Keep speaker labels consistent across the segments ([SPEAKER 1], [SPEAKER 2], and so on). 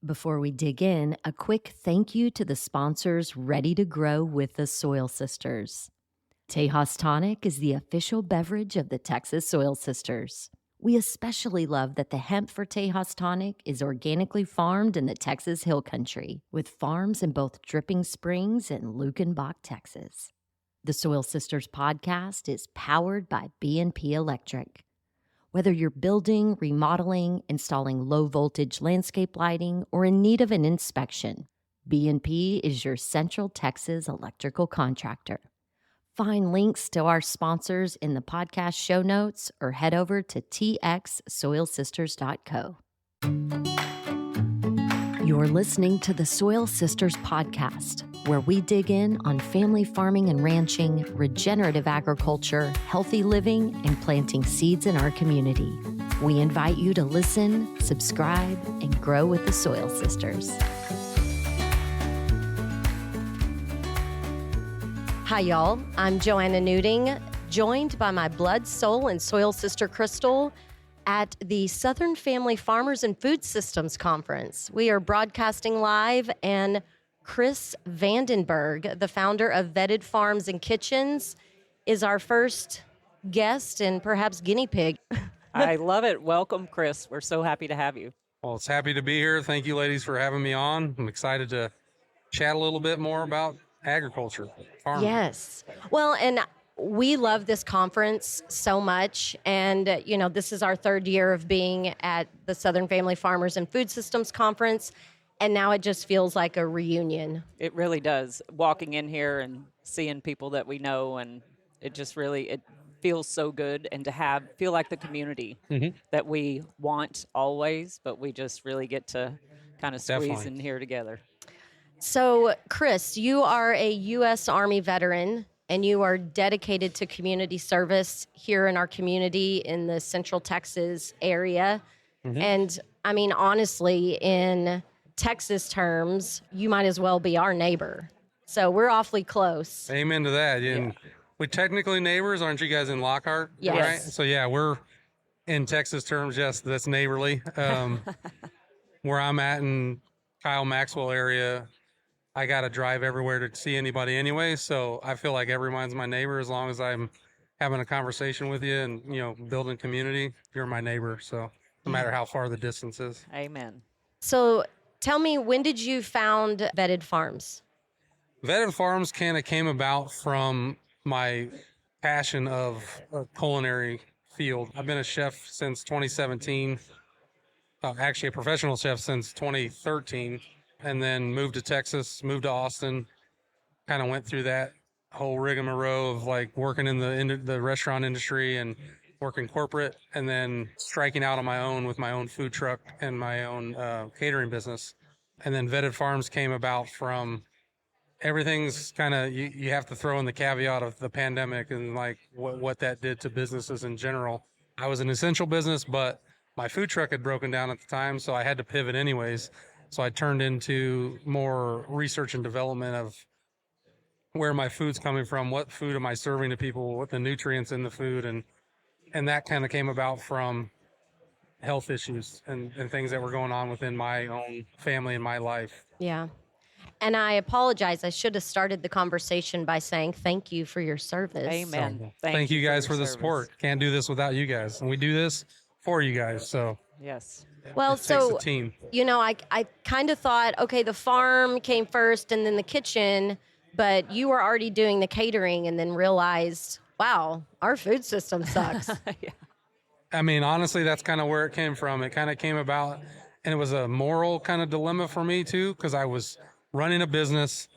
[SPEAKER 1] Before we dig in, a quick thank you to the sponsors ready to grow with the Soil Sisters. Tejas Tonic is the official beverage of the Texas Soil Sisters. We especially love that the hemp for Tejas Tonic is organically farmed in the Texas Hill Country, with farms in both Dripping Springs and Lukenbach, Texas. The Soil Sisters podcast is powered by B&P Electric. Whether you're building, remodeling, installing low-voltage landscape lighting, or in need of an inspection, B&P is your Central Texas electrical contractor. Find links to our sponsors in the podcast show notes or head over to txsoilsisters.co. You're listening to the Soil Sisters podcast, where we dig in on family farming and ranching, regenerative agriculture, healthy living, and planting seeds in our community. We invite you to listen, subscribe, and grow with the Soil Sisters. Hi, y'all. I'm Joanna Newting, joined by my blood, soul, and soil sister, Crystal, at the Southern Family Farmers and Food Systems Conference. We are broadcasting live, and Kris Vandenberg, the founder of Vetted Farms and Kitchens, is our first guest and perhaps guinea pig.
[SPEAKER 2] I love it. Welcome, Kris. We're so happy to have you.
[SPEAKER 3] Well, it's happy to be here. Thank you, ladies, for having me on. I'm excited to chat a little bit more about agriculture, farming.
[SPEAKER 1] Yes. Well, and we love this conference so much. And, this is our third year of being at the Southern Family Farmers and Food Systems Conference. And now it just feels like a reunion.
[SPEAKER 2] It really does. Walking in here and seeing people that we know, and it feels so good. And to feel like the community that we want always, but we just really get to kind of squeeze in here together.
[SPEAKER 1] So, Kris, you are a U.S. Army veteran, and you are dedicated to community service here in our community in the Central Texas area. And, honestly, in Texas terms, you might as well be our neighbor. So we're awfully close.
[SPEAKER 3] Amen to that. Yeah. We technically neighbors, aren't you guys in Lockhart?
[SPEAKER 1] Yes.
[SPEAKER 3] Right? So, yeah, we're in Texas terms, yes, that's neighborly. Where I'm at in Kyle Maxwell area, I got to drive everywhere to see anybody anyway. So I feel like everyone's my neighbor as long as I'm having a conversation with you and, building community. You're my neighbor. So no matter how far the distance is.
[SPEAKER 2] Amen.
[SPEAKER 1] So tell me, when did you found Vetted Farms?
[SPEAKER 3] Vetted Farms kind of came about from my passion of a culinary field. I've been a chef since 2017, actually a professional chef since 2013. And then moved to Texas, moved to Austin, kind of went through that whole rigmarole of like working in the restaurant industry and working corporate, and then striking out on my own with my own food truck and my own catering business. And then Vetted Farms came about from everything's kind of, you have to throw in the caveat of the pandemic and like what that did to businesses in general. I was an essential business, but my food truck had broken down at the time, so I had to pivot anyways. So I turned into more research and development of where my food's coming from, what food am I serving to people, what the nutrients in the food, and that kind of came about from health issues and things that were going on within my own family and my life.
[SPEAKER 1] Yeah. And I apologize. I should have started the conversation by saying thank you for your service.
[SPEAKER 2] Amen.
[SPEAKER 3] So, thank you guys for the support. Can't do this without you guys. And we do this for you guys. So
[SPEAKER 2] yes.
[SPEAKER 1] Well,
[SPEAKER 3] it takes
[SPEAKER 1] so,
[SPEAKER 3] a team.
[SPEAKER 1] I kind of thought, okay, the farm came first and then the kitchen, but you were already doing the catering and then realized, wow, our food system sucks.
[SPEAKER 2] Yeah.
[SPEAKER 3] Honestly, that's kind of where it came from. It kind of came about, and it was a moral kind of dilemma for me too, because I was running a business.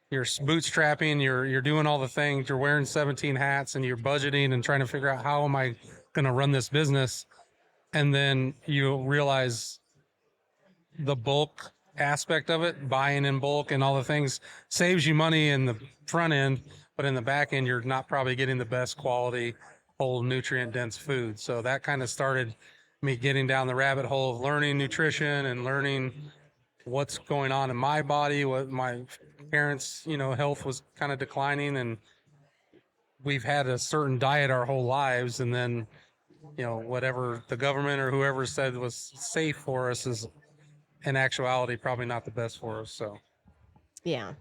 [SPEAKER 3] You're bootstrapping, you're doing all the things, you're wearing 17 hats, and you're budgeting and trying to figure out how am I going to run this business. And then you realize the bulk aspect of it, buying in bulk and all the things, saves you money in the front end, but in the back end, you're not probably getting the best quality, whole nutrient-dense food. So that kind of started me getting down the rabbit hole of learning nutrition and learning what's going on in my body, what my parents, health was kind of declining, and we've had a certain diet our whole lives, and then whatever the government or whoever said was safe for us in actuality, probably not the best for us. So,
[SPEAKER 4] Yeah,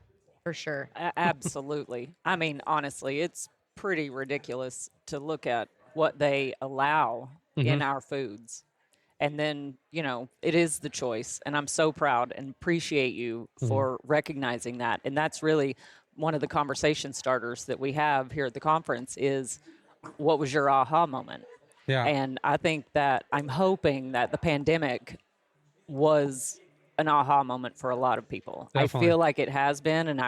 [SPEAKER 4] for sure.
[SPEAKER 2] Absolutely. I mean, honestly, it's pretty ridiculous to look at what they allow in our foods. And then, it is the choice. And I'm so proud and appreciate you for recognizing that. And that's really one of the conversation starters that we have here at the conference is, what was your aha moment?
[SPEAKER 3] yeah,
[SPEAKER 2] And I think that I'm hoping that the pandemic was an aha moment for a lot of people.
[SPEAKER 3] Definitely.
[SPEAKER 2] I feel like it has been, and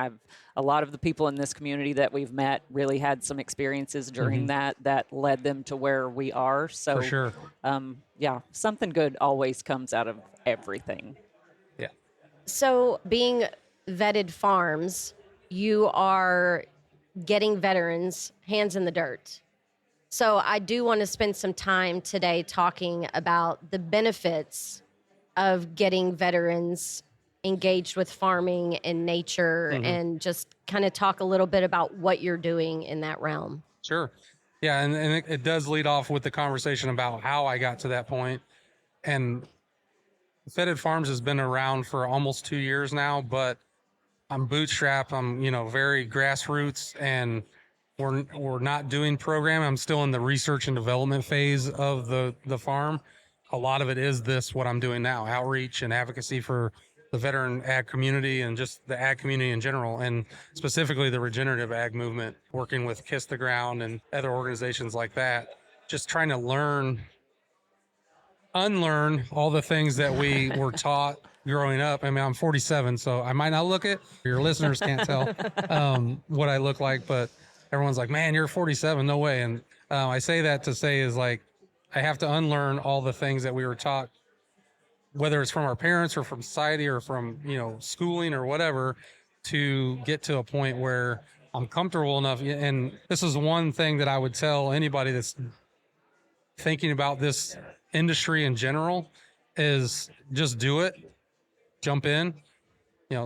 [SPEAKER 2] a lot of the people in this community that we've met really had some experiences during that led them to where we are. So
[SPEAKER 3] for sure.
[SPEAKER 2] Yeah, something good always comes out of everything.
[SPEAKER 3] Yeah.
[SPEAKER 4] So, being vetted farms, you are getting veterans hands in the dirt. So, I do want to spend some time today talking about the benefits of getting veterans engaged with farming and nature and just kind of talk a little bit about what you're doing in that realm.
[SPEAKER 3] Sure. Yeah, and it does lead off with the conversation about how I got to that point. And Fetid Farms has been around for almost 2 years now, but I'm bootstrapped. I'm, very grassroots, and we're not doing program. I'm still in the research and development phase of the farm. A lot of it is what I'm doing now, outreach and advocacy for the veteran ag community and just the ag community in general, and specifically the regenerative ag movement, working with Kiss the Ground and other organizations like that, just trying to unlearn all the things that we were taught growing up. I mean, I'm 47, so I might not look it. Your listeners can't tell what I look like, but everyone's like, man, you're 47, no way. And I say that to say is like, I have to unlearn all the things that we were taught, whether it's from our parents or from society or from, schooling or whatever, to get to a point where I'm comfortable enough. And this is one thing that I would tell anybody that's thinking about this industry in general is just do it, jump in,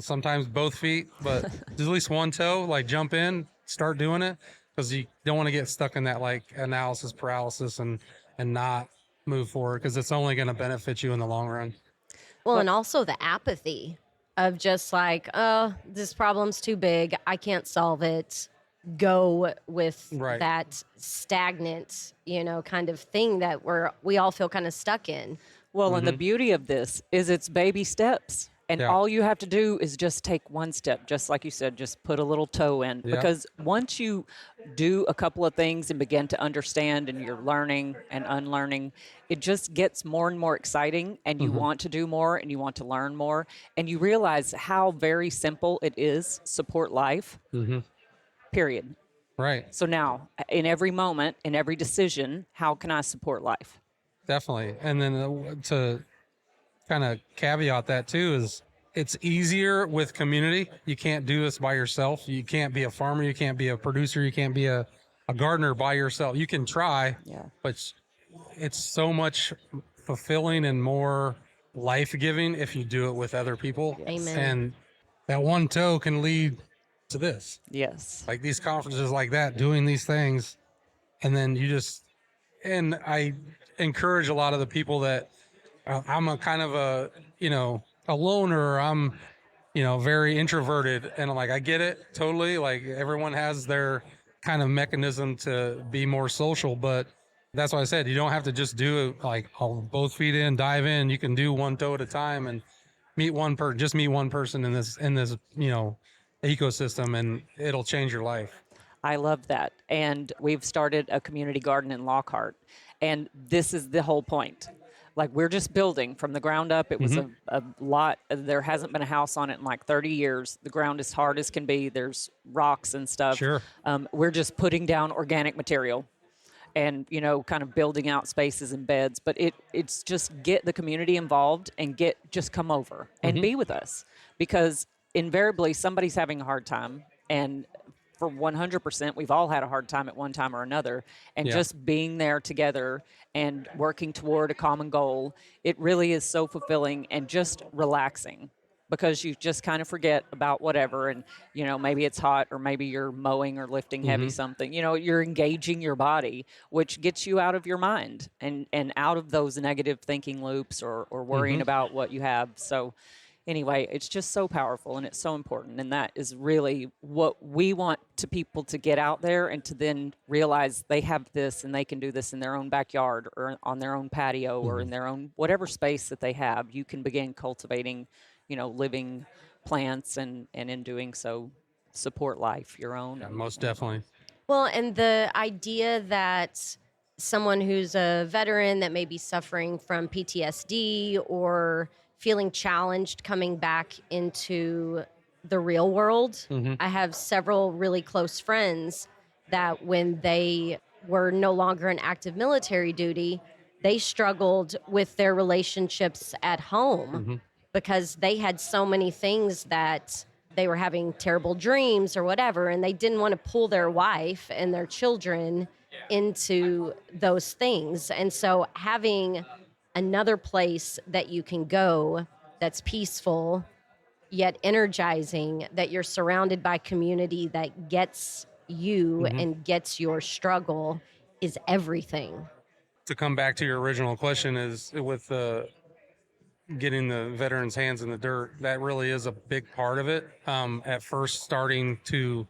[SPEAKER 3] sometimes both feet, but at least one toe, like jump in, start doing it, because you don't want to get stuck in that like analysis paralysis and not move forward, because it's only going to benefit you in the long run.
[SPEAKER 4] Well, and also the apathy of just like, oh, this problem's too big, I can't solve it. Go with that stagnant, kind of thing that we all feel kind of stuck in.
[SPEAKER 2] Well, and the beauty of this is it's baby steps. And all you have to do is just take one step, just like you said, just put a little toe in.
[SPEAKER 3] Yeah.
[SPEAKER 2] Because once you do a couple of things and begin to understand and you're learning and unlearning, it just gets more and more exciting, and you want to do more and you want to learn more. And you realize how very simple it is, support life, period.
[SPEAKER 3] Right.
[SPEAKER 2] So now, in every moment, in every decision, how can I support life?
[SPEAKER 3] Definitely. And then to kind of caveat that too is it's easier with community. You can't do this by yourself. You can't be a farmer. You can't be a producer. You can't be a gardener by yourself. You can try, but it's so much fulfilling and more life-giving if you do it with other people.
[SPEAKER 4] Amen.
[SPEAKER 3] And that one toe can lead to this.
[SPEAKER 2] Yes.
[SPEAKER 3] Like these conferences like that, doing these things. And then and I encourage a lot of the people that I'm a kind of a loner. I'm, very introverted, and like, I get it totally. Like everyone has their kind of mechanism to be more social, but that's why I said, you don't have to just do it like both feet in, dive in. You can do one toe at a time and meet one person in this, ecosystem, and it'll change your life.
[SPEAKER 2] I love that. And we've started a community garden in Lockhart. And this is the whole point. Like, we're just building from the ground up. It was a lot. There hasn't been a house on it in like 30 years. The ground is hard as can be. There's rocks and stuff.
[SPEAKER 3] Sure.
[SPEAKER 2] We're just putting down organic material and, kind of building out spaces and beds. But it's just get the community involved and just come over and be with us. Because invariably somebody's having a hard time. And for 100%, we've all had a hard time at one time or another. And just being there together and working toward a common goal, it really is so fulfilling and just relaxing. because you just kind of forget about whatever. And, maybe it's hot, or maybe you're mowing or lifting heavy something. You're engaging your body, which gets you out of your mind and out of those negative thinking loops, or worrying about what you have. So anyway, it's just so powerful, and it's so important. And that is really what we want people to get out there, and to then realize they have this and they can do this in their own backyard, or on their own patio, or in their own whatever space that they have. You can begin cultivating, living plants, and in doing so, support life, your own.
[SPEAKER 3] Yeah, most definitely.
[SPEAKER 4] Well, and the idea that someone who's a veteran that may be suffering from PTSD or feeling challenged coming back into the real world. I have several really close friends that when they were no longer in active military duty, they struggled with their relationships at home because they had so many things that they were having terrible dreams or whatever, and they didn't want to pull their wife and their children into those things. And so having another place that you can go that's peaceful yet energizing, that you're surrounded by community that gets you and gets your struggle, is everything.
[SPEAKER 3] To come back to your original question, is with getting the veterans' hands in the dirt, that really is a big part of it. At first, starting to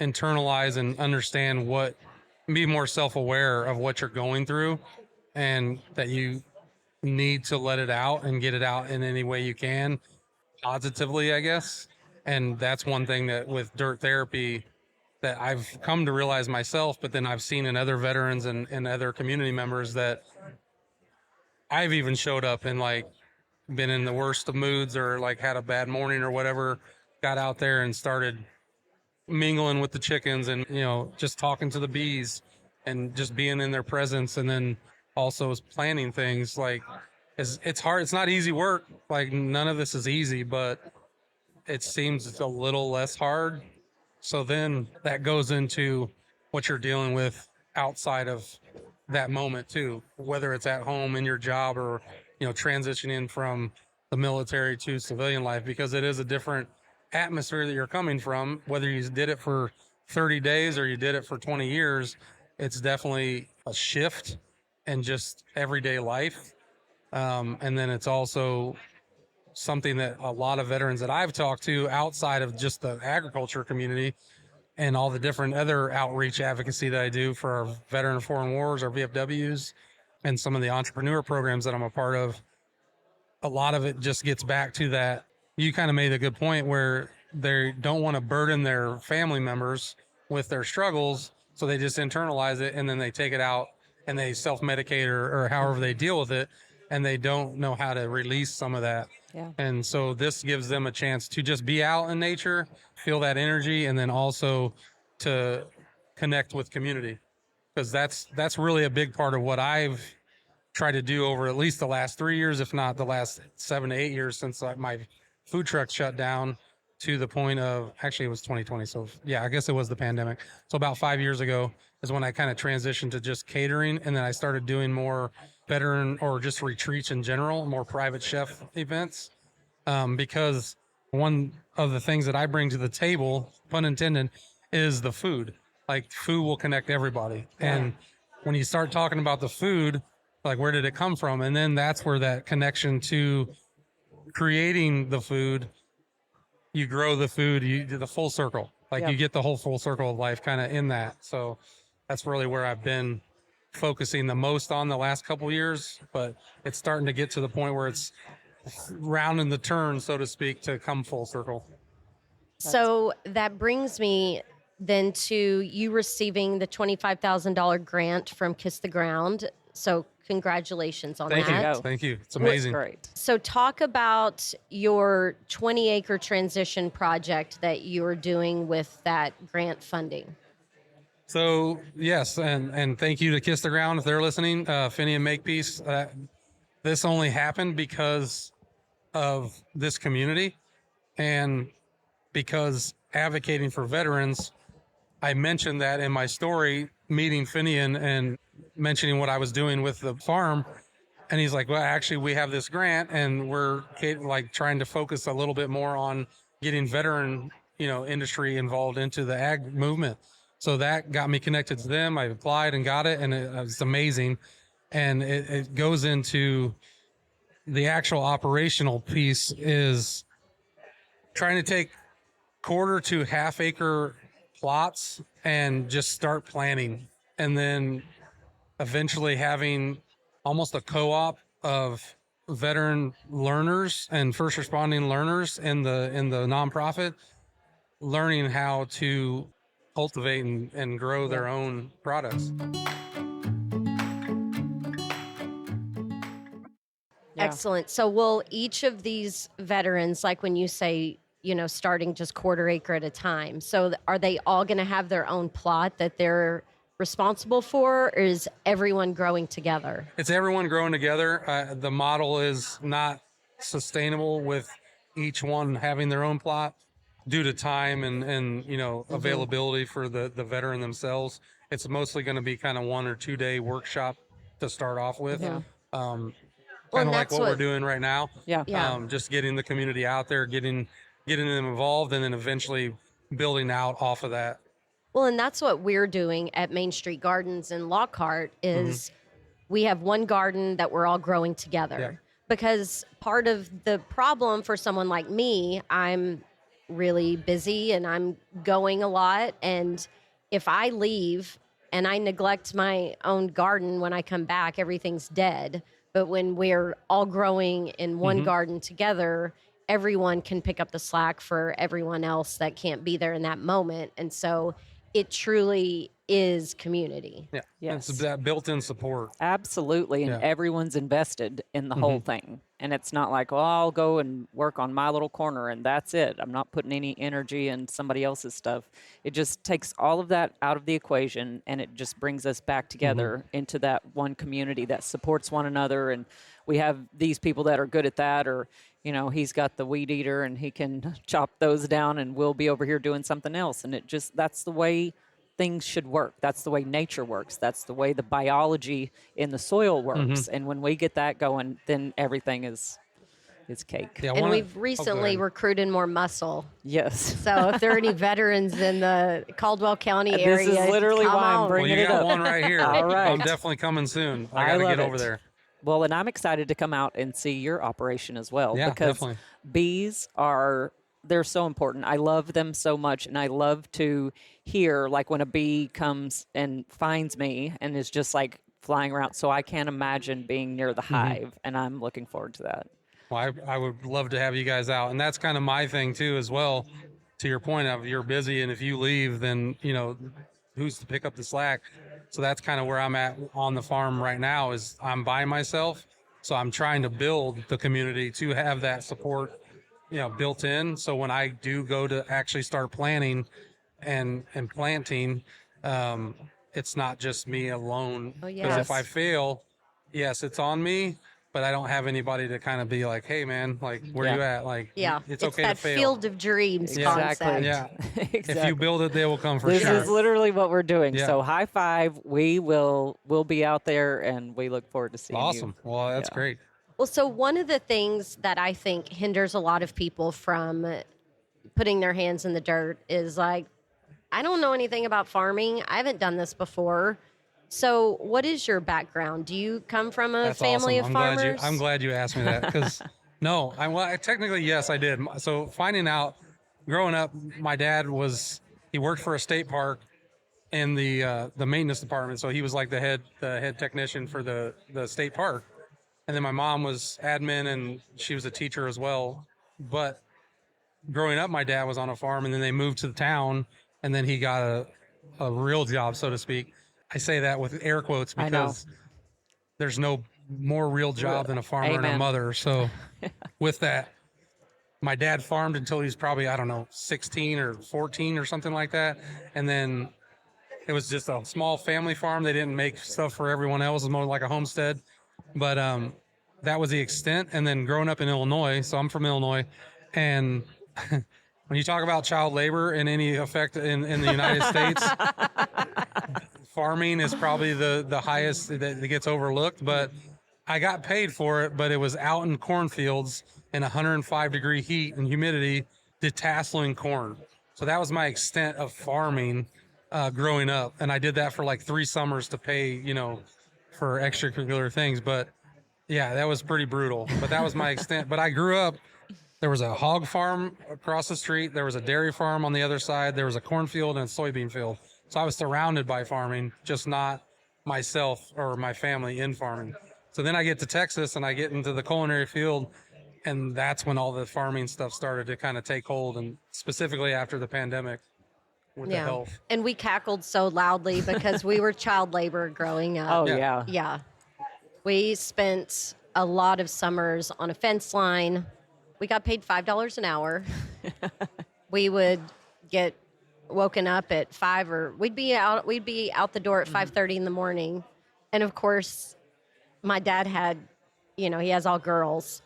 [SPEAKER 3] internalize and understand be more self-aware of what you're going through, and that you need to let it out and get it out in any way you can, positively, I guess. And that's one thing that with dirt therapy that I've come to realize myself, but then I've seen in other veterans and other community members, that I've even showed up and been in the worst of moods, or had a bad morning or whatever, got out there and started mingling with the chickens, and just talking to the bees and just being in their presence. And then also planning things. It's hard. It's not easy work. None of this is easy, but it seems it's a little less hard. So then that goes into what you're dealing with outside of that moment too, whether it's at home, in your job, or transitioning from the military to civilian life, because it is a different atmosphere that you're coming from. Whether you did it for 30 days or you did it for 20 years, it's definitely a shift in just everyday life. And then it's also something that a lot of veterans that I've talked to outside of just the agriculture community and all the different other outreach advocacy that I do for our veteran of foreign wars, our VFWs, and some of the entrepreneur programs that I'm a part of, a lot of it just gets back to that. You kind of made a good point where they don't want to burden their family members with their struggles, so they just internalize it, and then they take it out and they self-medicate or however they deal with it, and they don't know how to release some of that.
[SPEAKER 2] Yeah.
[SPEAKER 3] And so this gives them a chance to just be out in nature, feel that energy, and then also to connect with community, because that's really a big part of what I've tried to do over at least the last 3 years, if not the last 7 to 8 years, since my food truck shut down, to the point of, actually it was 2020. So yeah, I guess it was the pandemic. So about 5 years ago is when I kind of transitioned to just catering. And then I started doing more veteran or just retreats in general, more private chef events. Because one of the things that I bring to the table, pun intended, is the food. Food will connect everybody. And when you start talking about the food, where did it come from? And then that's where that connection to creating the food, you grow the food, you do the full circle. You get the whole full circle of life kind of in that. So that's really where I've been focusing the most on the last couple of years, but it's starting to get to the point where it's rounding the turn, so to speak, to come full circle.
[SPEAKER 4] So that brings me then to you receiving the $25,000 grant from Kiss the Ground. So congratulations on
[SPEAKER 3] Thank
[SPEAKER 4] that.
[SPEAKER 3] you. Thank you. It's amazing.
[SPEAKER 2] Great.
[SPEAKER 4] So talk about your 20-acre transition project that you're doing with that grant funding.
[SPEAKER 3] So yes, and thank you to Kiss the Ground if they're listening, Finney and Makepeace. This only happened because of this community, and because advocating for veterans. I mentioned that in my story, meeting Finney and mentioning what I was doing with the farm. And he's like, well, actually, we have this grant, and we're like trying to focus a little bit more on getting veteran, industry involved into the ag movement. So that got me connected to them. I applied and got it, and it's amazing. And it goes into the actual operational piece is trying to take quarter to half acre plots and just start planting, and then eventually having almost a co-op of veteran learners and first responding learners in the nonprofit, learning how to cultivate and grow their own products.
[SPEAKER 2] Yeah.
[SPEAKER 4] Excellent. So will each of these veterans, like when you say, starting just quarter acre at a time, so are they all going to have their own plot that they're responsible for, or is everyone growing together?
[SPEAKER 3] It's everyone growing together. The model is not sustainable with each one having their own plot due to time and availability for the veteran themselves. It's mostly going to be kind of 1 or 2 day workshop to start off with.
[SPEAKER 2] Yeah.
[SPEAKER 3] Kind of like what we're doing right now.
[SPEAKER 2] Yeah.
[SPEAKER 3] Just getting the community out there, getting them involved, and then eventually building out off of that.
[SPEAKER 4] Well, and that's what we're doing at Main Street Gardens in Lockhart is we have one garden that we're all growing together.
[SPEAKER 3] Yeah.
[SPEAKER 4] Because part of the problem for someone like me, I'm really busy and I'm going a lot. And if I leave and I neglect my own garden, when I come back, everything's dead. But when we're all growing in one garden together, everyone can pick up the slack for everyone else that can't be there in that moment. And so it truly is community.
[SPEAKER 3] Yeah.
[SPEAKER 2] Yes.
[SPEAKER 3] It's that built-in support.
[SPEAKER 2] Absolutely. And everyone's invested in the whole thing. And it's not like, well, I'll go and work on my little corner and that's it. I'm not putting any energy in somebody else's stuff. It just takes all of that out of the equation, and it just brings us back together into that one community that supports one another. And we have these people that are good at that, or, he's got the weed eater and he can chop those down and we'll be over here doing something else. And that's the way things should work. That's the way nature works. That's the way the biology in the soil works. And when we get that going, then everything is cake.
[SPEAKER 3] Yeah,
[SPEAKER 4] And we've recently recruited more muscle.
[SPEAKER 2] Yes.
[SPEAKER 4] So if there are any veterans in the Caldwell County area,
[SPEAKER 2] This is literally
[SPEAKER 4] come
[SPEAKER 2] why I'm
[SPEAKER 4] on.
[SPEAKER 2] bringing
[SPEAKER 3] you
[SPEAKER 2] it
[SPEAKER 3] got
[SPEAKER 2] up.
[SPEAKER 3] one right here.
[SPEAKER 2] All right.
[SPEAKER 3] I'm definitely coming soon. I got to
[SPEAKER 2] love
[SPEAKER 3] get over
[SPEAKER 2] it.
[SPEAKER 3] there.
[SPEAKER 2] Well, and I'm excited to come out and see your operation as well.
[SPEAKER 3] Yeah,
[SPEAKER 2] because
[SPEAKER 3] definitely.
[SPEAKER 2] bees they're so important. I love them so much, and I love to hear, like, when a bee comes and finds me and is just like flying around. So I can't imagine being near the hive, and I'm looking forward to that.
[SPEAKER 3] Well, I would love to have you guys out, and that's kind of my thing too, as well. To your point of you're busy, and if you leave, then who's to pick up the slack? So that's kind of where I'm at on the farm right now. Is I'm by myself, so I'm trying to build the community to have that support, built in. So when I do go to actually start planning and planting, it's not just me alone.
[SPEAKER 4] Oh,
[SPEAKER 3] Because
[SPEAKER 4] yes.
[SPEAKER 3] if I fail, yes, it's on me, but I don't have anybody to kind of be like, hey man, like where you at? Like,
[SPEAKER 4] Yeah,
[SPEAKER 3] it's okay to
[SPEAKER 4] that
[SPEAKER 3] fail.
[SPEAKER 4] field of dreams
[SPEAKER 2] Exactly.
[SPEAKER 4] concept.
[SPEAKER 3] Yeah.
[SPEAKER 2] Exactly.
[SPEAKER 3] If you build it, they will come for
[SPEAKER 2] This
[SPEAKER 3] sure.
[SPEAKER 2] is literally what we're doing.
[SPEAKER 3] Yeah.
[SPEAKER 2] So high five. We'll be out there, and we look forward to seeing you.
[SPEAKER 3] Awesome. Well, that's
[SPEAKER 2] Yeah.
[SPEAKER 3] great.
[SPEAKER 4] Well, so one of the things that I think hinders a lot of people from putting their hands in the dirt is like, I don't know anything about farming. I haven't done this before. So what is your background? Do you come from a
[SPEAKER 3] That's
[SPEAKER 4] family
[SPEAKER 3] awesome.
[SPEAKER 4] of farmers?
[SPEAKER 3] I'm glad you asked me that because technically, yes, I did. So finding out growing up, my dad he worked for a state park in the maintenance department. So he was like the head technician for the state park. And then my mom was admin and she was a teacher as well. But growing up, my dad was on a farm, and then they moved to the town, and then he got a real job, so to speak. I say that with air quotes because there's no more real job than a farmer and a
[SPEAKER 2] Amen.
[SPEAKER 3] mother. So with that, my dad farmed until he was probably, 16 or 14 or something like that. And then it was just a small family farm. They didn't make stuff for everyone else. It was more like a homestead. But that was the extent. And then growing up in Illinois, so I'm from Illinois, and when you talk about child labor in any effect in the United States, farming is probably the highest that gets overlooked. But I got paid for it, but it was out in cornfields in 105-degree heat and humidity, detasseling corn. So that was my extent of farming growing up. And I did that for like 3 summers to pay, for extracurricular things. But yeah, that was pretty brutal. But that was my extent. But I grew up, there was a hog farm across the street. There was a dairy farm on the other side. There was a cornfield and a soybean field. So I was surrounded by farming, just not myself or my family in farming. So then I get to Texas and I get into the culinary field, and that's when all the farming stuff started to kind of take hold, and specifically after the pandemic with the health.
[SPEAKER 4] And we cackled so loudly because we were child labor growing up.
[SPEAKER 2] Oh,
[SPEAKER 3] Yeah.
[SPEAKER 2] yeah.
[SPEAKER 4] Yeah. We spent a lot of summers on a fence line. We got paid $5 an hour. We would get woken up at 5, or we'd be out the door at 5:30 in the morning. And of course, my dad had, he has all girls.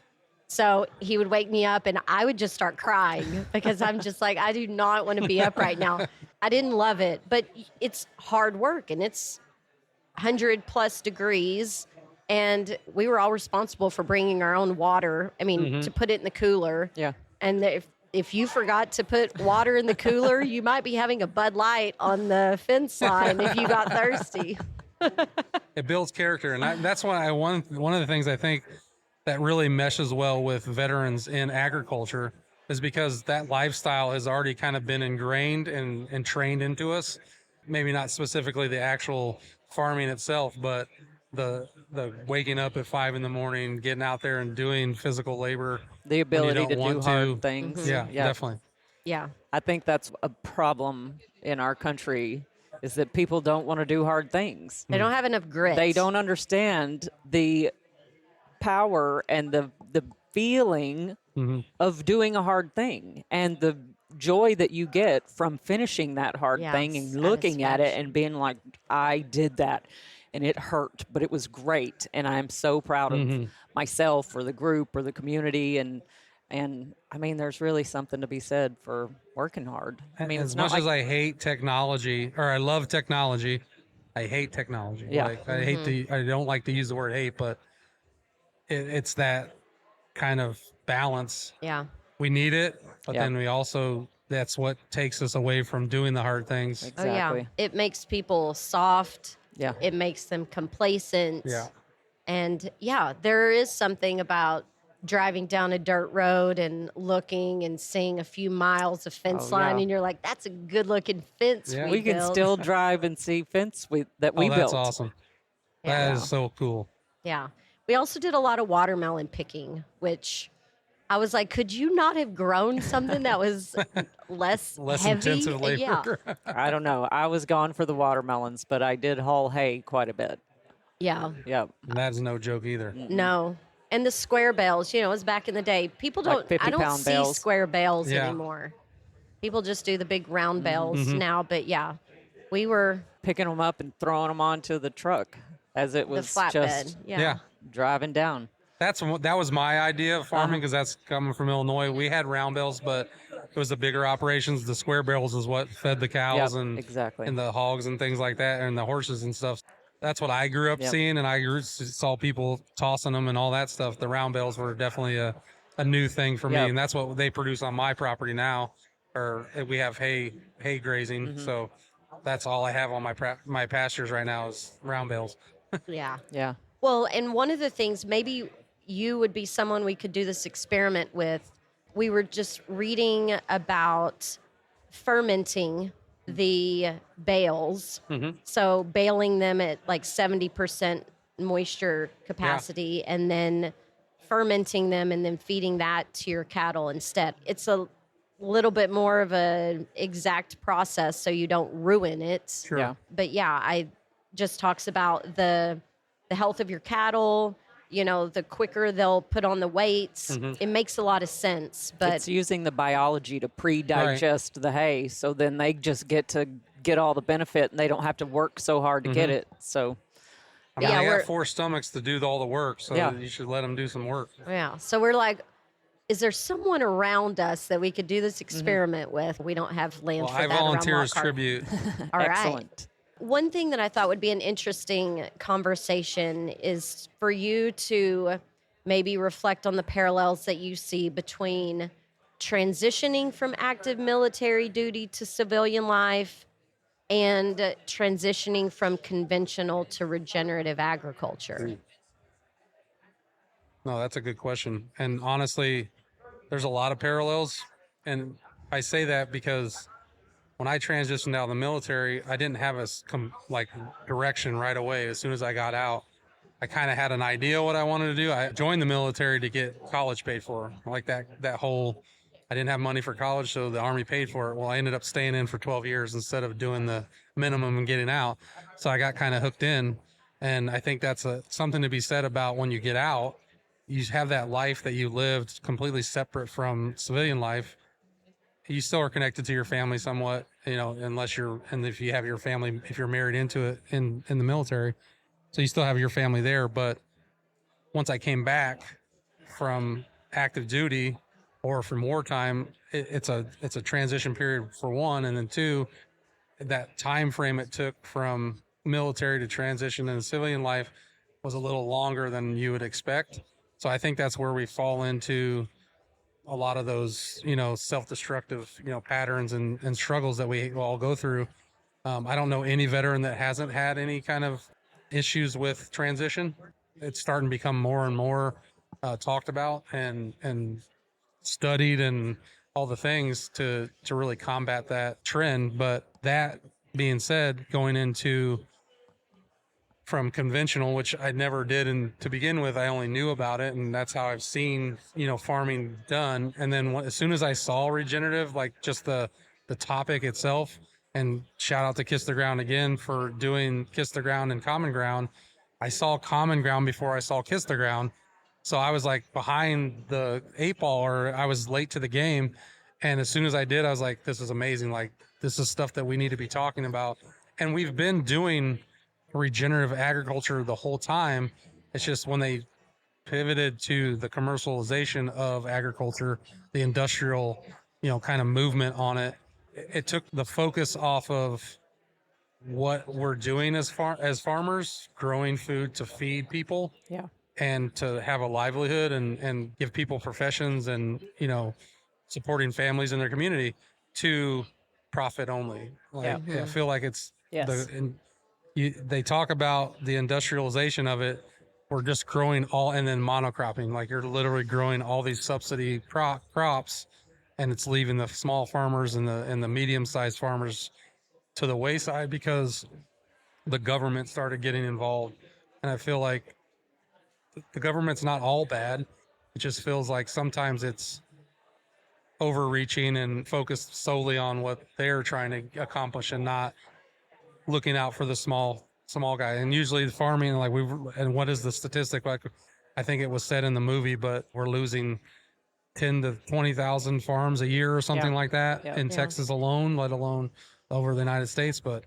[SPEAKER 4] So he would wake me up and I would just start crying because I'm just like, I do not want to be up right now. I didn't love it, but it's hard work and it's 100+ degrees. And we were all responsible for bringing our own water. I mean, to put it in the cooler.
[SPEAKER 2] Yeah.
[SPEAKER 4] And if you forgot to put water in the cooler, you might be having a Bud Light on the fence line if you got thirsty.
[SPEAKER 3] It builds character, and that's why one of the things I think that really meshes well with veterans in agriculture is because that lifestyle has already kind of been ingrained and trained into us. Maybe not specifically the actual farming itself, but the waking up at 5 a.m, getting out there and doing physical labor,
[SPEAKER 2] The ability to
[SPEAKER 3] don't
[SPEAKER 2] do
[SPEAKER 3] want
[SPEAKER 2] hard
[SPEAKER 3] to.
[SPEAKER 2] things.
[SPEAKER 3] Yeah, definitely.
[SPEAKER 4] Yeah.
[SPEAKER 2] I think that's a problem in our country, is that people don't want to do hard things.
[SPEAKER 4] They don't have enough grit.
[SPEAKER 2] They don't understand the power and the feeling of doing a hard thing and the joy that you get from finishing that hard thing and looking at it and being like, I did that and it hurt, but it was great. And I'm so proud of myself or the group or the community. And I mean, there's really something to be said for working hard. I mean,
[SPEAKER 3] as much as I hate technology, or I love technology, I hate technology.
[SPEAKER 2] Yeah.
[SPEAKER 3] Like, I don't like to use the word hate, but it's that kind of balance.
[SPEAKER 4] Yeah.
[SPEAKER 3] We need it, but
[SPEAKER 2] Yeah.
[SPEAKER 3] then we also, that's what takes us away from doing the hard things.
[SPEAKER 2] Exactly.
[SPEAKER 4] Oh, yeah. It makes people soft.
[SPEAKER 2] Yeah.
[SPEAKER 4] It makes them complacent.
[SPEAKER 3] Yeah.
[SPEAKER 4] And yeah, there is something about driving down a dirt road and looking and seeing a few miles of fence line,
[SPEAKER 2] yeah.
[SPEAKER 4] and you're like, that's a good looking fence.
[SPEAKER 3] Yeah.
[SPEAKER 2] We can
[SPEAKER 4] built.
[SPEAKER 2] still drive and see fence that we
[SPEAKER 3] That's
[SPEAKER 2] built.
[SPEAKER 3] awesome.
[SPEAKER 4] Yeah.
[SPEAKER 3] That is so cool.
[SPEAKER 4] Yeah. We also did a lot of watermelon picking, which I was like, could you not have grown something that was less heavy?
[SPEAKER 3] intensive labor.
[SPEAKER 4] Yeah.
[SPEAKER 2] I don't know. I was gone for the watermelons, but I did haul hay quite a bit.
[SPEAKER 4] Yeah.
[SPEAKER 2] Yep.
[SPEAKER 3] That's no joke either.
[SPEAKER 4] No. And the square bales, it was back in the day. People
[SPEAKER 2] Like
[SPEAKER 4] don't, I don't
[SPEAKER 2] 50-pound
[SPEAKER 4] see
[SPEAKER 2] bales.
[SPEAKER 4] square bales
[SPEAKER 3] Yeah.
[SPEAKER 4] anymore. People just do the big round bales now. But yeah, we were
[SPEAKER 2] Picking them up and throwing them onto the truck as it
[SPEAKER 4] the
[SPEAKER 2] was
[SPEAKER 4] flatbed.
[SPEAKER 2] just
[SPEAKER 4] Yeah.
[SPEAKER 2] driving down.
[SPEAKER 3] That was my idea of farming, because that's coming from Illinois. We had round bales, but it was the bigger operations. The square barrels is what fed the cows
[SPEAKER 2] Yep,
[SPEAKER 3] and
[SPEAKER 2] exactly.
[SPEAKER 3] and the hogs and things like that, and the horses and stuff. That's what I grew up
[SPEAKER 2] Yep.
[SPEAKER 3] seeing, and saw people tossing them and all that stuff. The round bales were definitely a new thing for me,
[SPEAKER 2] Yep.
[SPEAKER 3] and that's what they produce on my property now. Or we have hay grazing, so that's all I have on my pastures right now is round bales.
[SPEAKER 4] Yeah.
[SPEAKER 2] Yeah.
[SPEAKER 4] Well, and one of the things, maybe you would be someone we could do this experiment with. We were just reading about fermenting the bales. So baling them at like 70% moisture capacity and then fermenting them and then feeding that to your cattle instead. It's a little bit more of a exact process so you don't ruin it.
[SPEAKER 3] Sure.
[SPEAKER 2] Yeah.
[SPEAKER 4] But yeah, I just talks about the health of your cattle, the quicker they'll put on the weights. It makes a lot of sense. But
[SPEAKER 2] It's using the biology to pre-digest the hay, so then they just get to get all the benefit and they don't have to work so hard to get it. So
[SPEAKER 3] I mean,
[SPEAKER 4] Yeah,
[SPEAKER 3] they
[SPEAKER 4] we're-
[SPEAKER 3] got 4 stomachs to do all the work, so
[SPEAKER 2] Yeah.
[SPEAKER 3] you should let them do some work.
[SPEAKER 4] yeah, so we're like, is there someone around us that we could do this experiment with? We don't have land
[SPEAKER 3] Well,
[SPEAKER 4] for
[SPEAKER 3] I
[SPEAKER 4] that around
[SPEAKER 3] volunteer as
[SPEAKER 4] Lockhart.
[SPEAKER 3] tribute.
[SPEAKER 4] All right.
[SPEAKER 2] excellent.
[SPEAKER 4] One thing that I thought would be an interesting conversation is for you to maybe reflect on the parallels that you see between transitioning from active military duty to civilian life and transitioning from conventional to regenerative agriculture.
[SPEAKER 3] No, that's a good question. And honestly, there's a lot of parallels. And I say that because when I transitioned out of the military, I didn't have like direction right away. As soon as I got out, I kind of had an idea what I wanted to do. I joined the military to get college paid for, like that whole. I didn't have money for college, so the Army paid for it. Well, I ended up staying in for 12 years instead of doing the minimum and getting out. So I got kind of hooked in, and I think that's something to be said about when you get out. You have that life that you lived completely separate from civilian life. You still are connected to your family somewhat, and if you have your family, if you're married into it in the military, so you still have your family there. But once I came back from active duty or from wartime, it's a transition period for one, and then two, that time frame it took from military to transition into civilian life was a little longer than you would expect. So I think that's where we fall into a lot of those, self-destructive, patterns and struggles that we all go through. I don't know any veteran that hasn't had any kind of issues with transition. It's starting to become more and more talked about and studied and all the things to really combat that trend. But that being said, going into from conventional, which I never did, and to begin with, I only knew about it, and that's how I've seen, farming done. And then as soon as I saw regenerative, like just the topic itself, and shout out to Kiss the Ground again for doing Kiss the Ground and Common Ground. I saw Common Ground before I saw Kiss the Ground, so I was like behind the 8 ball, or I was late to the game. And as soon as I did, I was like, this is amazing. Like, this is stuff that we need to be talking about. And we've been doing regenerative agriculture the whole time. It's just when they pivoted to the commercialization of agriculture, the industrial, kind of movement on it, it took the focus off of what we're doing as farmers, growing food to feed people.
[SPEAKER 2] Yeah.
[SPEAKER 3] And to have a livelihood and give people professions and, supporting families in their community, to profit only. Like, I feel like it's they talk about the industrialization of it. We're just growing and then monocropping. Like, you're literally growing all these subsidy crops, and it's leaving the small farmers and the medium-sized farmers to the wayside because the government started getting involved. And I feel like the government's not all bad. It just feels like sometimes it's overreaching and focused solely on what they're trying to accomplish and not looking out for the small guy. And usually the farming, like and what is the statistic? Like, I think it was said in the movie, but we're losing 10 to 20,000 farms a year or something like that in Texas alone, let alone over the United States. But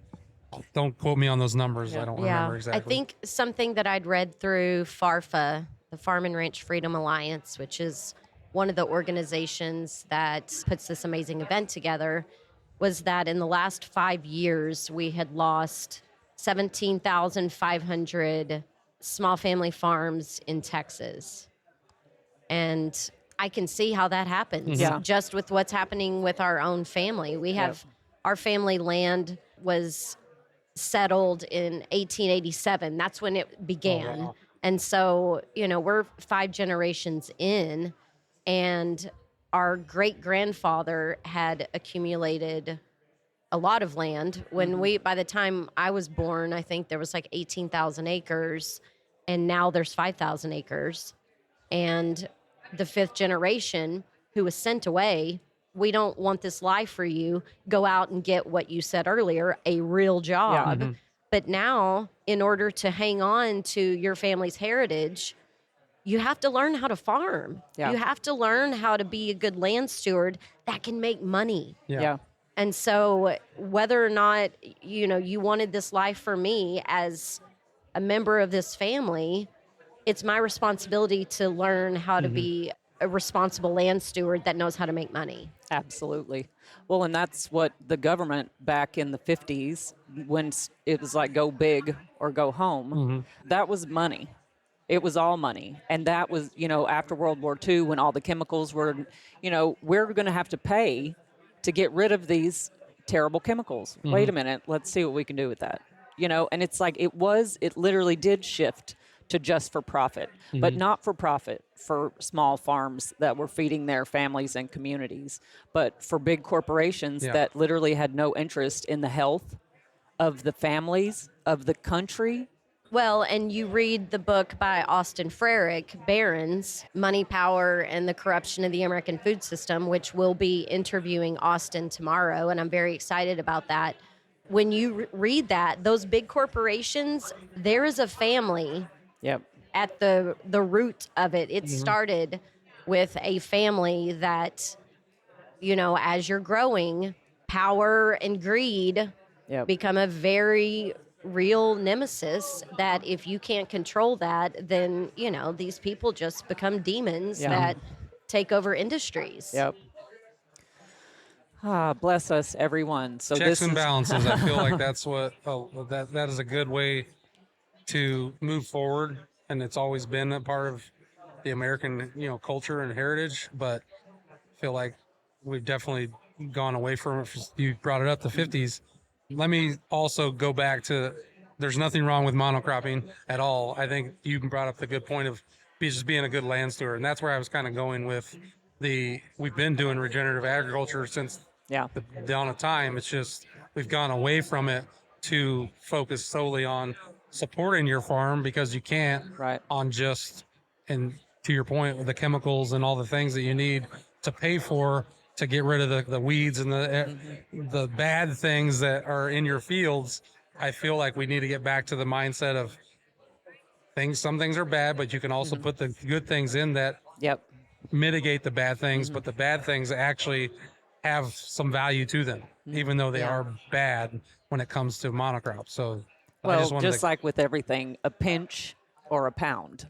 [SPEAKER 3] don't quote me on those numbers. I don't remember exactly.
[SPEAKER 4] I think something that I'd read through FARFA, the Farm and Ranch Freedom Alliance, which is one of the organizations that puts this amazing event together, was that in the last 5 years, we had lost 17,500 small family farms in Texas. And I can see how that happens just with what's happening with our own family. We have our family land was settled in 1887. That's when it began. Oh, wow. And so, we're 5 generations in, and our great-grandfather had accumulated a lot of land. When by the time I was born, I think there was like 18,000 acres, and now there's 5,000 acres. And the 5th generation who was sent away, we don't want this life for you. Go out and get what you said earlier, a real job. Yeah. But now, in order to hang on to your family's heritage, you have to learn how to farm. Yeah. You have to learn how to be a good land steward that can make money.
[SPEAKER 2] Yeah.
[SPEAKER 4] And so whether or not, you wanted this life for me as a member of this family, it's my responsibility to learn how to be a responsible land steward that knows how to make money.
[SPEAKER 2] Absolutely. Well, and that's what the government back in the 50s, when it was like go big or go home, that was money. It was all money. And that was, after World War II, when all the chemicals were, we're going to have to pay to get rid of these terrible chemicals. Wait a minute. Let's see what we can do with that. And it's like it literally did shift to just for profit, but not for profit for small farms that were feeding their families and communities, but for big corporations that literally had no interest in the health of the families, of the country.
[SPEAKER 4] Well, and you read the book by Austin Frerick, Barron's, Money, Power, and the Corruption of the American Food System, which we'll be interviewing Austin tomorrow, and I'm very excited about that. When you read that, those big corporations, there is a family at the root of it. It started with a family that, as you're growing, power and greed become a very real nemesis, that if you can't control that, then, these people just become demons that take over industries.
[SPEAKER 2] Bless us, everyone. So
[SPEAKER 3] checks and balances. I feel like that's what that is a good way to move forward, and it's always been a part of the American culture and heritage. But I feel like we've definitely gone away from it. You brought it up, the 50s. Let me also go back to, there's nothing wrong with monocropping at all. I think you brought up the good point of just being a good land steward, and that's where I was kind of going with we've been doing regenerative agriculture since the dawn of time. It's just we've gone away from it to focus solely on supporting your farm, because you can't on just, and to your point, with the chemicals and all the things that you need to pay for to get rid of the weeds and the bad things that are in your fields. I feel like we need to get back to the mindset of some things are bad, but you can also put the good things in that mitigate the bad things, but the bad things actually have some value to them, even though they are bad when it comes to monocrop. So
[SPEAKER 2] just like with everything, a pinch or a pound.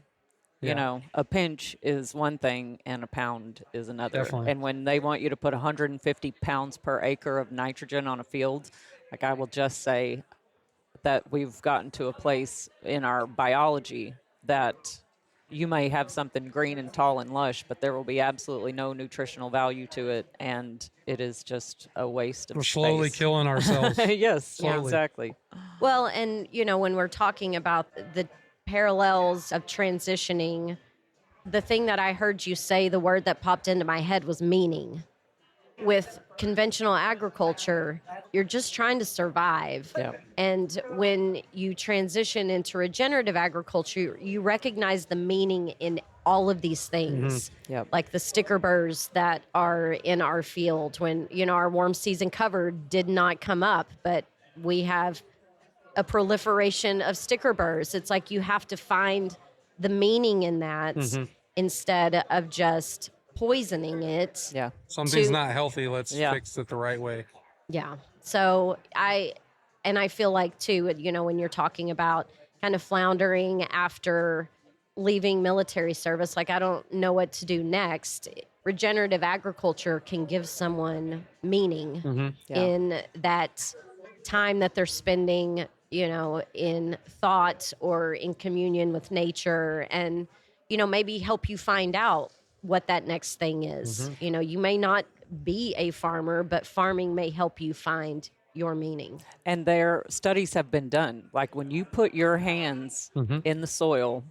[SPEAKER 2] A pinch is one thing and a pound is another.
[SPEAKER 3] Definitely.
[SPEAKER 2] And when they want you to put 150 pounds per acre of nitrogen on a field, like, I will just say that we've gotten to a place in our biology that you may have something green and tall and lush, but there will be absolutely no nutritional value to it, and it is just a waste of
[SPEAKER 3] We're slowly killing ourselves.
[SPEAKER 2] Yes,
[SPEAKER 3] Slowly.
[SPEAKER 2] exactly.
[SPEAKER 4] Well, and, when we're talking about the parallels of transitioning, the thing that I heard you say, the word that popped into my head was meaning. With conventional agriculture, you're just trying to survive. And when you transition into regenerative agriculture, you recognize the meaning in all of these things. Like the sticker burrs that are in our field when, our warm season cover did not come up, but we have a proliferation of sticker burrs. It's like you have to find the meaning in that instead of just poisoning it.
[SPEAKER 3] Something's not healthy. Let's fix it the right way.
[SPEAKER 4] So I feel like too, when you're talking about kind of floundering after leaving military service, like I don't know what to do next. Regenerative agriculture can give someone meaning in that time that they're spending, in thought or in communion with nature, and, maybe help you find out what that next thing is. You may not be a farmer, but farming may help you find your meaning.
[SPEAKER 2] And their studies have been done. Like when you put your hands in the soil,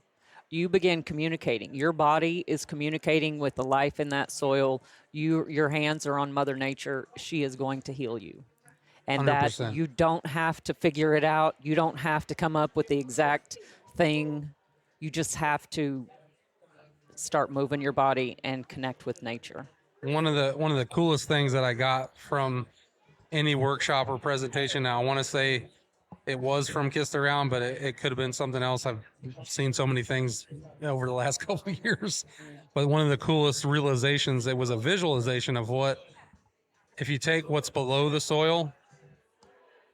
[SPEAKER 2] you begin communicating. Your body is communicating with the life in that soil. Your hands are on Mother Nature. She is going to heal you. And
[SPEAKER 3] 100%.
[SPEAKER 2] that you don't have to figure it out. You don't have to come up with the exact thing. You just have to start moving your body and connect with nature.
[SPEAKER 3] One of the coolest things that I got from any workshop or presentation, now I want to say it was from Kissed Around, but it could have been something else. I've seen so many things over the last couple of years. But one of the coolest realizations, it was a visualization of if you take what's below the soil,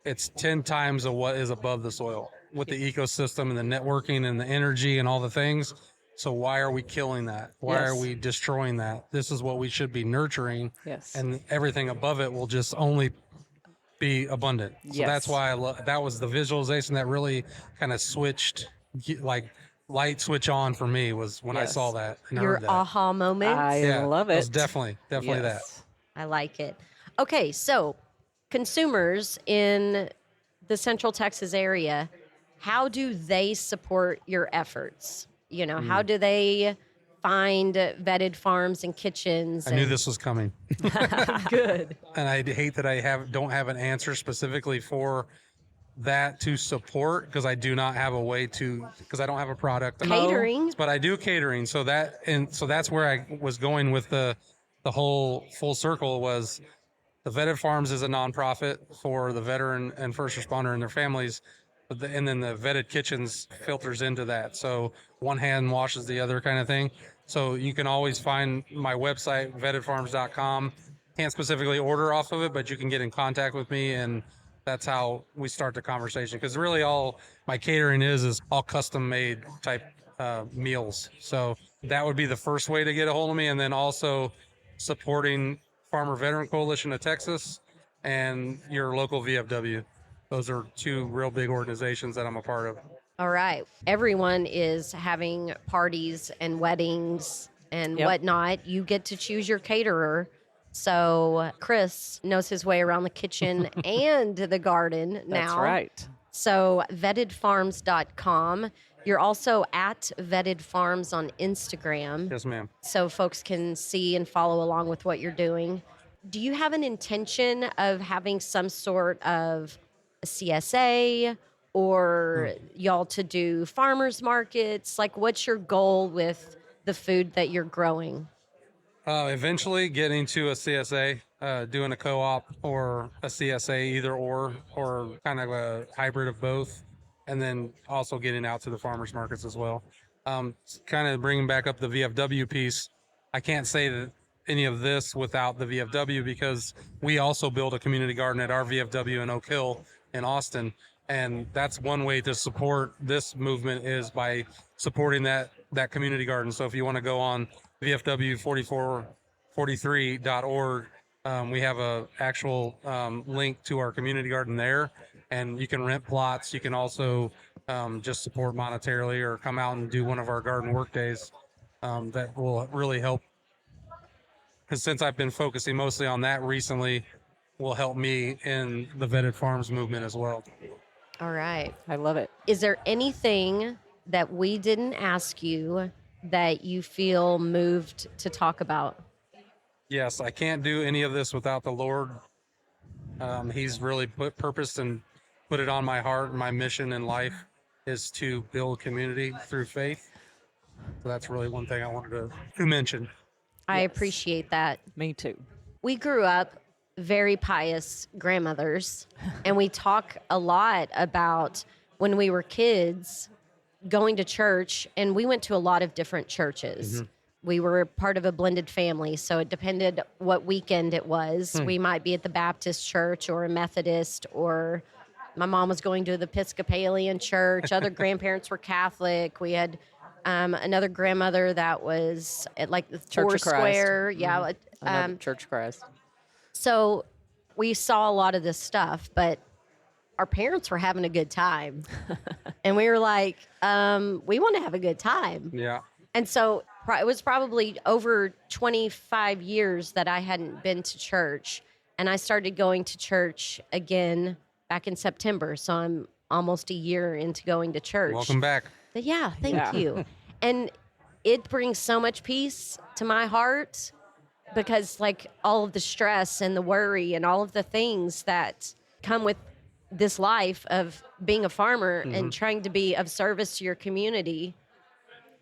[SPEAKER 3] it's 10 times of what is above the soil with the ecosystem and the networking and the energy and all the things. So why are we killing that? Why are
[SPEAKER 2] Yes.
[SPEAKER 3] we destroying that? This is what we should be nurturing,
[SPEAKER 2] Yes.
[SPEAKER 3] and everything above it will just only be abundant. So that's
[SPEAKER 2] Yes.
[SPEAKER 3] why that was the visualization that really kind of switched, like light switch on for me, was when I
[SPEAKER 2] Yes.
[SPEAKER 3] saw that and
[SPEAKER 4] Your
[SPEAKER 3] heard that.
[SPEAKER 4] aha moment.
[SPEAKER 2] I love it.
[SPEAKER 3] was definitely that.
[SPEAKER 2] Yes.
[SPEAKER 4] I like it. Okay, so consumers in the Central Texas area, how do they support your efforts? You know, how do they find vetted farms and kitchens?
[SPEAKER 3] I knew this was coming.
[SPEAKER 4] Good.
[SPEAKER 3] And I hate that I don't have an answer specifically for that to support, because I do not have a way to, because I don't have a product.
[SPEAKER 4] Catering.
[SPEAKER 3] But I do catering. So that's where I was going with the whole full circle. Was the Vetted Farms is a nonprofit for the veteran and first responder and their families, and then the Vetted Kitchens filters into that. So one hand washes the other, kind of thing. So you can always find my website, vettedfarms.com. Can't specifically order off of it, but you can get in contact with me, and that's how we start the conversation. Because really, all my catering is all custom made type meals. So that would be the first way to get a hold of me, and then also supporting Farmer Veteran Coalition of Texas and your local VFW. Those are two real big organizations that I'm a part of.
[SPEAKER 4] All right. Everyone is having parties and weddings and whatnot. You get to choose your caterer. So Kris knows his way around the kitchen and the garden now.
[SPEAKER 2] That's right.
[SPEAKER 4] So vettedfarms.com. You're also at Vetted Farms on Instagram.
[SPEAKER 3] Yes, ma'am.
[SPEAKER 4] So folks can see and follow along with what you're doing. Do you have an intention of having some sort of a CSA or y'all to do farmers markets? Like, what's your goal with the food that you're growing?
[SPEAKER 3] Eventually getting to a CSA, doing a co-op or a CSA, either or kind of a hybrid of both. And then also getting out to the farmers markets as well. Kind of bringing back up the VFW piece. I can't say that any of this without the VFW, because we also build a community garden at our VFW in Oak Hill in Austin. And that's one way to support this movement, is by supporting that community garden. So if you want to go on VFW4443.org, we have a actual link to our community garden there, and you can rent plots. You can also just support monetarily or come out and do one of our garden work days. That will really help, because since I've been focusing mostly on that recently, will help me in the Vetted Farms movement as well.
[SPEAKER 4] All right.
[SPEAKER 2] I love it.
[SPEAKER 4] Is there anything that we didn't ask you that you feel moved to talk about?
[SPEAKER 3] Yes, I can't do any of this without the Lord. He's really purposed and put it on my heart. My mission in life is to build community through faith. So that's really one thing I wanted to mention.
[SPEAKER 4] I appreciate that.
[SPEAKER 2] Me too.
[SPEAKER 4] We grew up very pious grandmothers, and we talk a lot about when we were kids going to church, and we went to a lot of different churches. We were part of a blended family, so it depended what weekend it was. We might be at the Baptist church or a Methodist, or my mom was going to the Episcopalian church. Other grandparents were Catholic. We had another grandmother that was at like the
[SPEAKER 2] Church of Christ.
[SPEAKER 4] Foursquare. Yeah.
[SPEAKER 2] Another Church of Christ.
[SPEAKER 4] So we saw a lot of this stuff, but our parents were having a good time. And we were like, we want to have a good time.
[SPEAKER 3] Yeah.
[SPEAKER 4] And so it was probably over 25 years that I hadn't been to church. And I started going to church again back in September. So I'm almost a year into going to church.
[SPEAKER 3] Welcome back.
[SPEAKER 4] But yeah, thank you. And it brings so much peace to my heart, because like all of the stress and the worry and all of the things that come with this life of being a farmer and trying to be of service to your community,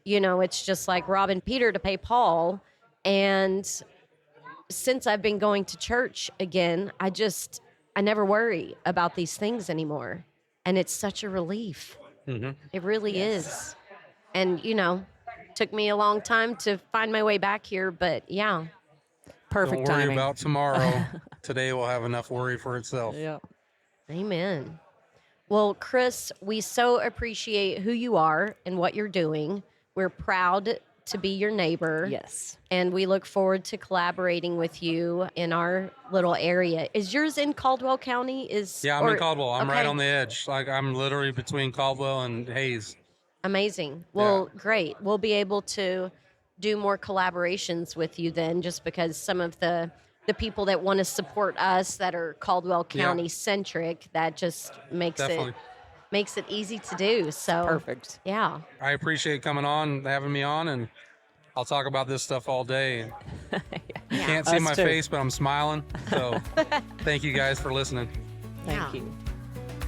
[SPEAKER 4] you know, it's just like robbing Peter to pay Paul. And since I've been going to church again, I never worry about these things anymore. And it's such a relief. It really is. And, you know, took me a long time to find my way back here, but yeah.
[SPEAKER 2] Perfect
[SPEAKER 3] Don't worry
[SPEAKER 2] timing.
[SPEAKER 3] about tomorrow. Today will have enough worry for itself.
[SPEAKER 2] Yeah.
[SPEAKER 4] Amen. Well, Kris, we so appreciate who you are and what you're doing. We're proud to be your neighbor.
[SPEAKER 2] Yes.
[SPEAKER 4] And we look forward to collaborating with you in our little area. Is yours in Caldwell County?
[SPEAKER 3] Yeah, I'm in Caldwell. I'm right
[SPEAKER 4] okay.
[SPEAKER 3] on the edge. Like, I'm literally between Caldwell and Hayes.
[SPEAKER 4] Amazing. Well, great. We'll be able to do more collaborations with you then, just because some of the people that want to support us that are Caldwell County centric, that just makes it easy to do. So
[SPEAKER 2] Perfect.
[SPEAKER 4] Yeah.
[SPEAKER 3] I appreciate having me on, and I'll talk about this stuff all day. You can't see
[SPEAKER 2] Us
[SPEAKER 3] my
[SPEAKER 2] too.
[SPEAKER 3] face, but I'm smiling. So thank you guys for listening.
[SPEAKER 2] Thank you.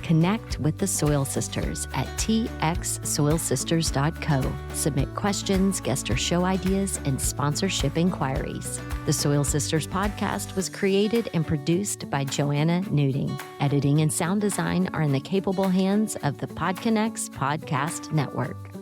[SPEAKER 1] Connect with the Soil Sisters at txsoilsisters.co. Submit questions, guest or show ideas, and sponsorship inquiries. The Soil Sisters podcast was created and produced by Joanna Nuding. Editing and sound design are in the capable hands of the PodConnects Podcast Network.